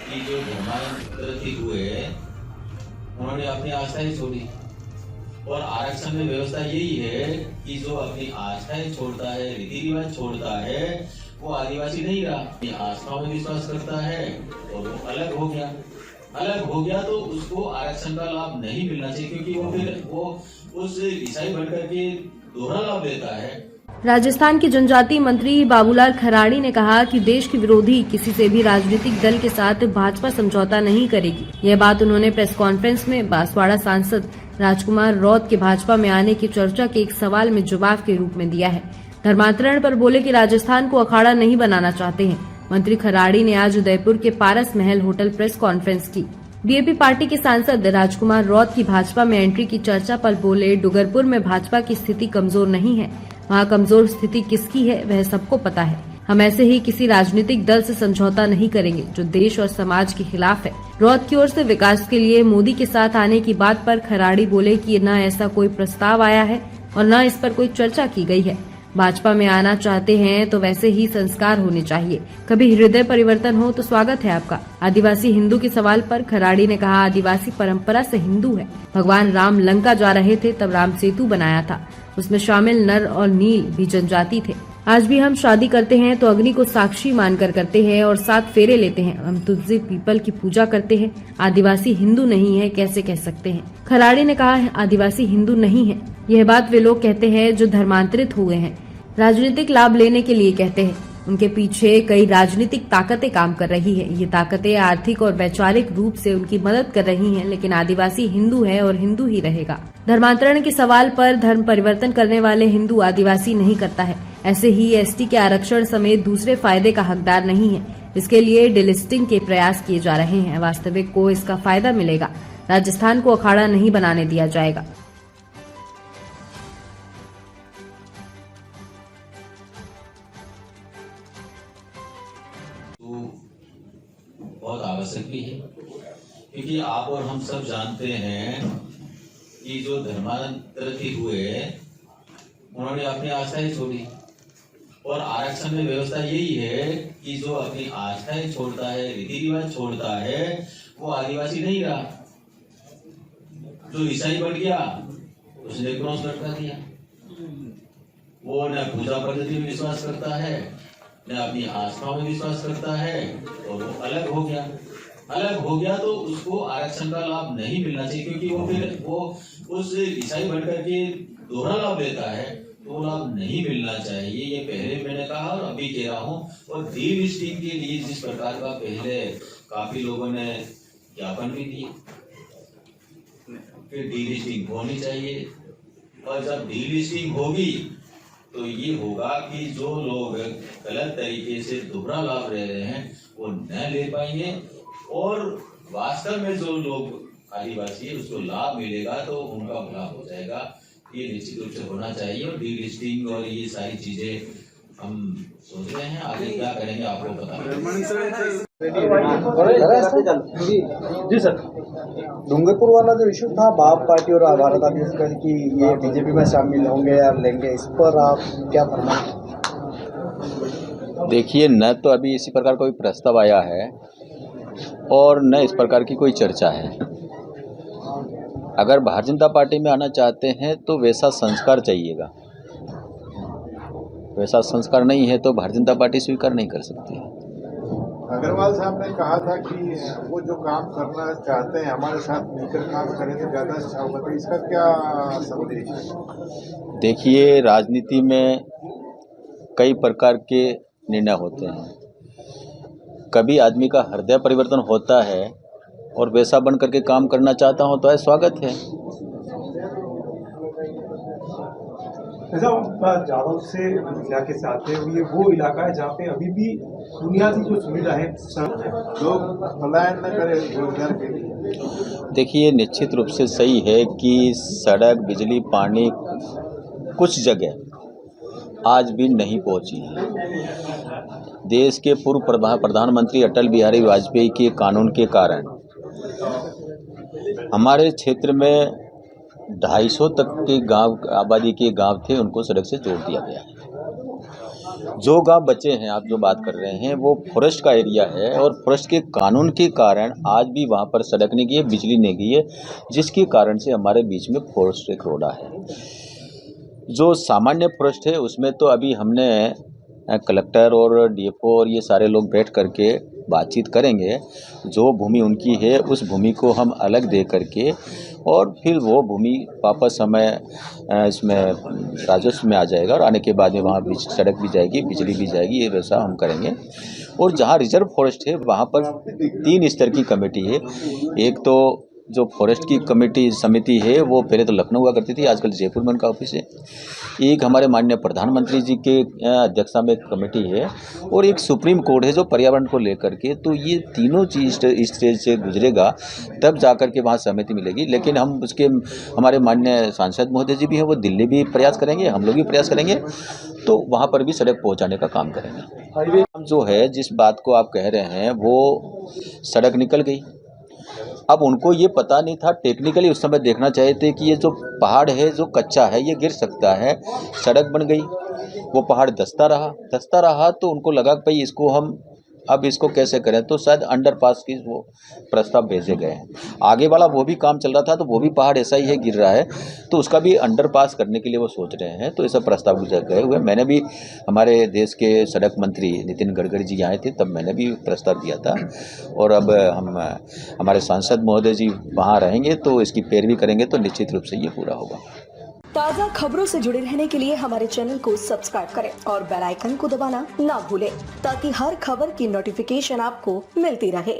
कि जो धर्मांतरित हुए उन्होंने अपनी आस्थाएं छोड़ी, और आरक्षण में व्यवस्था यही है कि जो अपनी आस्थाएं छोड़ता है, रीति रिवाज छोड़ता है, वो आदिवासी नहीं रहा। अपनी आस्थाओं में विश्वास करता है और वो अलग हो गया तो उसको आरक्षण का लाभ नहीं मिलना चाहिए, क्योंकि वो उस ईसाई बनकर के दोहरा लाभ लेता है। राजस्थान के जनजातीय मंत्री बाबूलाल खराड़ी ने कहा कि देश के विरोधी किसी से भी राजनीतिक दल के साथ भाजपा समझौता नहीं करेगी। यह बात उन्होंने प्रेस कॉन्फ्रेंस में बांसवाड़ा सांसद राजकुमार रौत के भाजपा में आने की चर्चा के एक सवाल में जवाब के रूप में दिया है। धर्मांतरण पर बोले कि राजस्थान को अखाड़ा नहीं बनाना चाहते हैं। मंत्री खराड़ी ने आज उदयपुर के पारस महल होटल प्रेस कॉन्फ्रेंस की। बीएपी पार्टी के सांसद राजकुमार रौत की भाजपा में एंट्री की चर्चा पर बोले, डूंगरपुर में भाजपा की स्थिति कमजोर नहीं है, वहाँ कमजोर स्थिति किसकी है वह सबको पता है। हम ऐसे ही किसी राजनीतिक दल से समझौता नहीं करेंगे जो देश और समाज के खिलाफ है। रौत की ओर से विकास के लिए मोदी के साथ आने की बात पर खराड़ी बोले कि न ऐसा कोई प्रस्ताव आया है और न इस पर कोई चर्चा की गई है। भाजपा में आना चाहते हैं तो वैसे ही संस्कार होने चाहिए, कभी हृदय परिवर्तन हो तो स्वागत है आपका। आदिवासी हिंदू के सवाल पर खराड़ी ने कहा, आदिवासी परंपरा से हिंदू है। भगवान राम लंका जा रहे थे तब राम सेतु बनाया था, उसमें शामिल नर और नील भी जनजाति थे। आज भी हम शादी करते हैं तो अग्नि को साक्षी मानकर करते हैं और 7 फेरे लेते हैं। हम तुलसी पीपल की पूजा करते हैं। आदिवासी हिंदू नहीं है कैसे कह सकते हैं? खराड़ी ने कहा है, आदिवासी हिंदू नहीं है। यह बात वे लोग कहते हैं जो धर्मांतरित हुए हैं, राजनीतिक लाभ लेने के लिए कहते हैं। उनके पीछे कई राजनीतिक ताकतें काम कर रही है। ये ताकतें आर्थिक और वैचारिक रूप से उनकी मदद कर रही हैं, लेकिन आदिवासी हिंदू है और हिंदू ही रहेगा। धर्मांतरण के सवाल पर धर्म परिवर्तन करने वाले हिंदू आदिवासी नहीं करता है। ऐसे ही एसटी के आरक्षण समेत दूसरे फायदे का हकदार नहीं है। इसके लिए डिलिस्टिंग के प्रयास किए जा रहे हैं। वास्तविक को इसका फायदा मिलेगा। राजस्थान को अखाड़ा नहीं बनाने दिया जाएगा। बहुत आवश्यक भी है, क्योंकि आप और हम सब जानते हैं कि जो धर्मांतरित हुए उन्होंने अपनी आस्थाएं छोड़ी, और आरक्षण में व्यवस्था यही है कि जो अपनी आस्थाएं छोड़ता है, रीति रिवाज छोड़ता है, वो आदिवासी नहीं रहा। जो ईसाई बन गया उसने क्रॉस लटका दिया। वो न पूजा पद्धति में विश्वास करता है, न अपनी आस्थाओं में विश्वास करता है, और वो अलग हो गया तो उसको आरक्षण का लाभ नहीं मिलना चाहिए, क्योंकि वो उस ईसाई बनकर के दोहरा लाभ लेता है, तो वो लाभ नहीं मिलना चाहिए। ये पहले मैंने कहा और अभी कह रहा हूँ। और डीलिस्टिंग के लिए जिस प्रकार का पहले काफी लोगों ने ज्ञापन भी दिए कि डीलिस्टिंग होनी चाहिए, और जब डीलिस्टिंग होगी तो ये होगा कि जो लोग गलत तरीके से दोहरा लाभ ले रहे हैं वो न ले पाएंगे, और वास्तव में जो लोग आदिवासी है उसको लाभ मिलेगा तो उनका भला हो जाएगा। ये निश्चित रूप से होना चाहिए। और डीलिस्टिंग और ये सारी चीजें हम सोच रहे हैं, आगे क्या करेंगे आपको पता है। जी सर, डूंगरपुर वाला जो इशू था बाप पार्टी और भारत आदिवासी की ये बीजेपी में शामिल होंगे या लेंगे, इस पर आप क्या फरमाएं? देखिए, न तो अभी इसी प्रकार कोई प्रस्ताव आया है और न इस प्रकार की कोई चर्चा है। अगर भारतीय जनता पार्टी में आना चाहते हैं तो वैसा संस्कार चाहिएगा। वैसा संस्कार नहीं है तो भारतीय जनता पार्टी स्वीकार नहीं कर सकती। अग्रवाल साहब ने कहा था कि वो जो काम करना चाहते हैं हमारे साथ मिलकर काम करें तो ज़्यादा अच्छा होगा, तो इसका क्या संदेश है? देखिए, राजनीति में कई प्रकार के निर्णय होते हैं। कभी आदमी का हृदय परिवर्तन होता है और वैसा बन करके काम करना चाहता हूं तो स्वागत है। जालौन से इलाके से आते हैं, ये वो इलाका है जहाँ पे अभी भी बुनियादी जो सुविधा है लोग पलायन न करें रोजगार के लिए। देखिए, निश्चित रूप से सही है कि सड़क, बिजली, पानी कुछ जगह आज भी नहीं पहुंची है। देश के पूर्व प्रधानमंत्री अटल बिहारी वाजपेयी के कानून के कारण हमारे क्षेत्र में 250 तक के गांव, आबादी के गांव थे, उनको सड़क से जोड़ दिया गया है। जो गांव बचे हैं आप जो बात कर रहे हैं वो फॉरेस्ट का एरिया है और फॉरेस्ट के कानून के कारण आज भी वहां पर सड़क नहीं गई है, बिजली नहीं गई है, जिसके कारण से हमारे बीच में फॉरेस्ट एक रोड़ा है। जो सामान्य फॉरेस्ट है उसमें तो अभी हमने कलेक्टर और डीएफओ और ये सारे लोग बैठ करके बातचीत करेंगे। जो भूमि उनकी है उस भूमि को हम अलग दे करके और फिर वो भूमि वापस हमें इसमें राजस्व में आ जाएगा और आने के बाद में वहाँ सड़क भी जाएगी, बिजली भी जाएगी, ये वैसा हम करेंगे। और जहाँ रिजर्व फॉरेस्ट है वहाँ पर 3 स्तर की कमेटी है। एक तो जो फॉरेस्ट की कमेटी समिति है वो पहले तो लखनऊ हुआ करती थी, आजकल जयपुर में उनका ऑफिस है। एक हमारे माननीय प्रधानमंत्री जी के अध्यक्षता में एक कमेटी है और एक सुप्रीम कोर्ट है जो पर्यावरण को लेकर के, तो ये तीनों चीज इस स्टेज से गुजरेगा तब जाकर के वहाँ सहमति मिलेगी। लेकिन हम उसके हमारे माननीय सांसद महोदय जी भी हैं, वो दिल्ली भी प्रयास करेंगे, हम लोग भी प्रयास करेंगे, तो वहाँ पर भी सड़क पहुँचाने का काम करेंगे। हाईवे जो है जिस बात को आप कह रहे हैं वो सड़क निकल गई। अब उनको ये पता नहीं था, टेक्निकली उस समय देखना चाहिए थे कि ये जो पहाड़ है जो कच्चा है ये गिर सकता है, सड़क बन गई, वो पहाड़ धंसता रहा तो उनको लगा कि भाई इसको हम अब इसको कैसे करें, तो शायद अंडरपास की वो प्रस्ताव भेजे गए हैं। आगे वाला वो भी काम चल रहा था तो वो भी पहाड़ ऐसा ही है गिर रहा है, तो उसका भी अंडरपास करने के लिए वो सोच रहे हैं, तो ऐसा प्रस्ताव गए हुए। मैंने भी हमारे देश के सड़क मंत्री नितिन गडकरी जी आए थे तब मैंने भी प्रस्ताव दिया था और अब हम हमारे सांसद महोदय जी वहाँ रहेंगे तो इसकी पैरवी करेंगे तो निश्चित रूप से ये पूरा होगा। ताज़ा खबरों से जुड़े रहने के लिए हमारे चैनल को सब्सक्राइब करें और बेल आइकन को दबाना ना भूलें ताकि हर खबर की नोटिफिकेशन आपको मिलती रहे।